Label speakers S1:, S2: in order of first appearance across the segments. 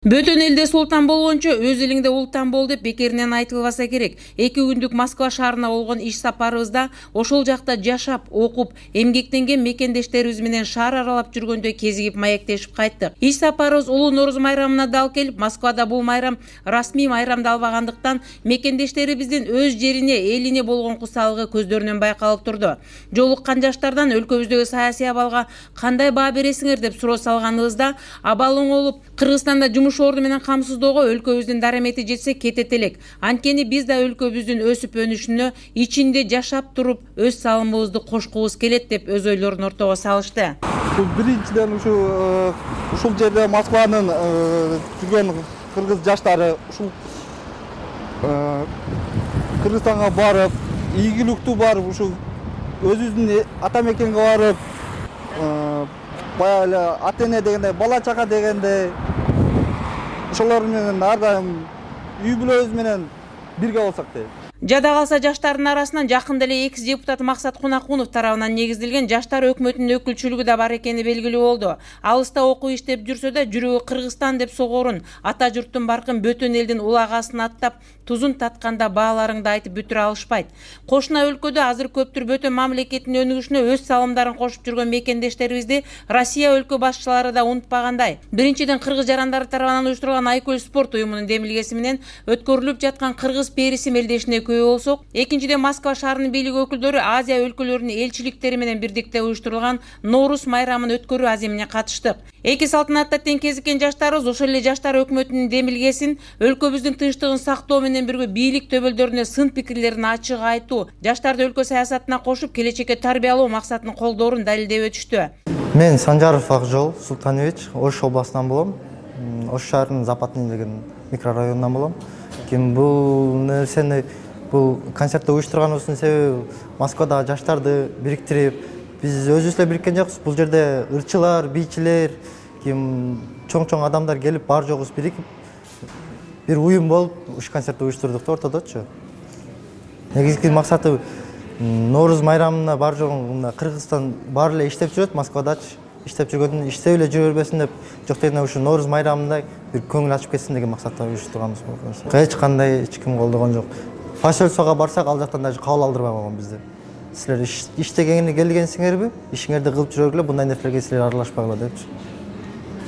S1: Бөтөн элде султан болгончо өз элиңде улуттан бол деп бекеринен айтылбаса керек. 2 күндүк Москва шаарына болгон иш сапарыбызда ошол жакта жашап, окуп, эмгектенген мекендештерибиз менен шаар аралап жүргөндө кезигип маектешип кайттык. Иш сапарыбыз улуу Нооруз майрамына дал келип, Москвада бул майрам расмий майрамдалбагандыктан мекендештерибиздин өз жерине, элине болгон кусалыгы көздөрүнөн байкалып турду. Жолуккан жаштардан өлкөбүздөгү саясий абалга кандай баа бересиңер деп суроо салганыбызда, абал оңолуп, Кыргызстанда жумуш орду менен камсыздоого өлкөбүздүн дарамети жетсе кетет элек. Анткени биз да өлкөбүздүн өсүп өнүшүнө ичинде жашап туруп өз салымыбызды кошкубуз келет деп өз ойлорун ортого салышты.
S2: Биринчиден ушул жерде Москванын жүргөн кыргыз жаштары ушул Кыргызстанга барып, ийгиликтүү барып, ушул өзүбүздүн ата мекенге барып, баягы эле ата эне дегенде, бала чака дегенде ошолор менен ар дайым үй бүлөбүз менен бирге болсок дейт.
S1: Жада калса жаштардын арасынан жакында эле экс-депутат Максат Кунакунов тарабынан негизделген жаштар өкмөтүнүн өкүлчүлүгү да бар экени белгилүү болду. Алыста окуп иштеп жүрсө да жүрөгү Кыргызстан деп согорун, ата журттун баркын бөтөн элдин улагасын аттап, тузун татканда бааларыңды айтып бүтүрө алышпайт. Кошуна өлкөдө азыр көптүр бөтөн мамлекеттин өнүгүшүнө өз салымдарын кошуп жүргөн мекендештерибизди Россия өлкө башчылары да унутпагандай. Биринчиден кыргыз жарандары тарабынан уюштурулган Айкөл спорт уюмунун демилгеси менен өткөрүлүп жаткан кыргыз периси мелдешине болсок, экинчиден Москва шаарынын бийлик өкүлдөрү Азия өлкөлөрүнүн элчиликтери менен бирдикте уюштурулган Нооруз майрамын өткөрүү аземине катыштык. Эки салтанатта тең кезиккен жаштарыбыз ошол эле жаштар өкмөтүнүн демилгесин, өлкөбүздүн тынчтыгын сактоо менен бирге бийлик төбөлдөрүнө сын пикирлерин ачык айтуу, жаштарды өлкө саясатына кошуп, келечекке тарбиялоо максатын колдоорун далилдеп өтүштү.
S3: Мен Санжаров Акжол Султанович, Ош областынан болом. Ош шаарынын Западный деген микрорайонунан болом. Бул нерсени бул концертти уюштурганыбыздын себеби Москвада жаштарды бириктирип, биз өзүбүз эле бириккен жокпуз. Бул жерде ырчылар, бийчилер, чоң адамдар келип, бар жогубуз бирикип, бир уюм болуп, ушу концертти уюштурдук да ортодочу. Негизги максаты Нооруз майрамына бар жогун Кыргызстан баары эле иштеп жүрөт, Москвадачы иштеп жүргөндөн иштеп эле жүрө бербесин деп, жок дегенде ушу Нооруз майрамында бир көңүл ачып кетсин деген максатта уюштурганбыз. Эч кандай ким колдогон жок. Посольствого барсак, ал жактан даже кабыл алдырбай койгон бизди. Силер иштегени келгенсиңерби? Ишиңерди кылып жүргүлө, bunday нерселерге силер аралашпагыла депчи.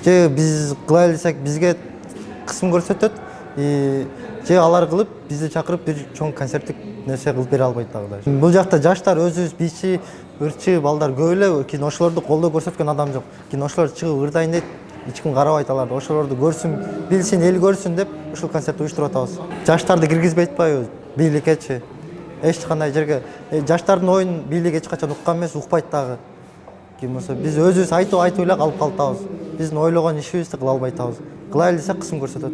S3: Же биз кылайлы десек, бизге кысым көрсөтөт, же алар кылып, бизди чакырып бир чоң концерттик нерсе кылып бере албайт дагы. Бул жакта жаштар өзүбүз бийчи, ырчы балдар көп эле, кийин ошолорду колдоо көрсөткөн адам жок. Кийин ошолор чыгып ырдайын дейт, эч ким карабайт аларды. Ошолорду көрсүн, билсин, эл көрсүн деп ушул концертти уюштуруп атабыз. Жаштарды киргизбей атпайбы? Бийликечи эч кандай жерге жаштардын оюн бийлик эч качан уккан эмес, укпайт дагы. Ким болсо биз өзүбүз айтуу эле калып калатабыз. Биздин ойлогон ишибизди кыла албай атабыз. Кылайлы десек кысым көрсөтөт.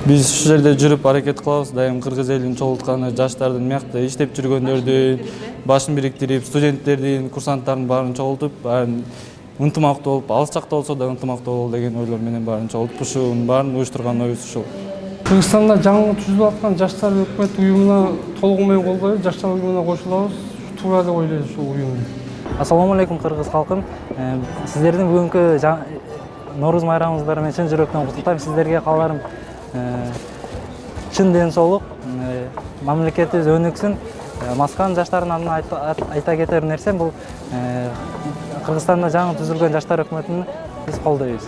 S4: Биз ушул жерде жүрүп аракет кылабыз, дайым кыргыз элин чогултканы, жаштардын мякта иштеп жүргөндөрдүн башын бириктирип, студенттердин, курсанттардын баарын чогултуп, ынтымактуу болуп, алыс жакта болсо да ынтымактуу бололу деген ойлор менен баарын чогултуп, ушунун баарын уюштурган оюбуз ушул.
S5: Кыргызстанда жаңы түзүлүп аткан жаштар өкмөт уюмуна толугу менен колдойбуз, жаштар уюмуна кошулабыз. Туура деп ойлойбуз ушул уюмду.
S6: Ассаламу алейкум кыргыз халкым. Сиздердин бүгүнкү Нооруз майрамыңыздар менен чын жүрөктөн куттуктайм. Сиздерге кааларым чын ден соолук, мамлекетибиз өнүксүн. Москванын жаштарынын атынан айта кетер нерсем бул Кыргызстанда жаңы түзүлгөн жаштар өкмөтүн биз колдойбуз.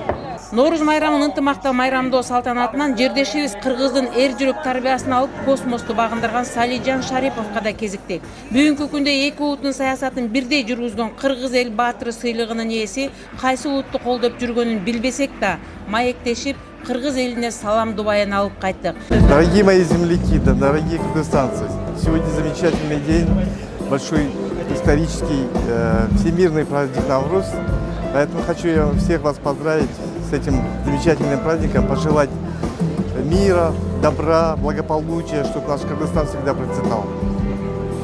S1: Нооруз майрамын ынтымакта майрамдоо салтанатынан жердешибиз кыргыздын эр жүрөк тарбиясын алып космосту багындырган Салижан Шариповго да кезиктик. Бүгүнкү күндө эки улуттун саясатын бирдей жүргүзгөн кыргыз эл баатыры сыйлыгынын ээси кайсы улутты колдоп жүргөнүн билбесек да, маектешип кыргыз элине саламдуу баян алып кайттык.
S2: Дорогие мои земляки, дорогие кыргызстанцы, сегодня замечательный день, большой исторический всемирный праздник Навруз. Поэтому хочу я всех вас поздравить с этим замечательным праздником, пожелать мира, добра, благополучия, чтобы наш Кыргызстан всегда процветал.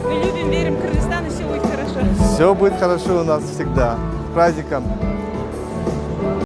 S1: Мы любим, верим в Кыргызстан, и все будет хорошо.
S2: Все будет хорошо у нас всегда. С праздником!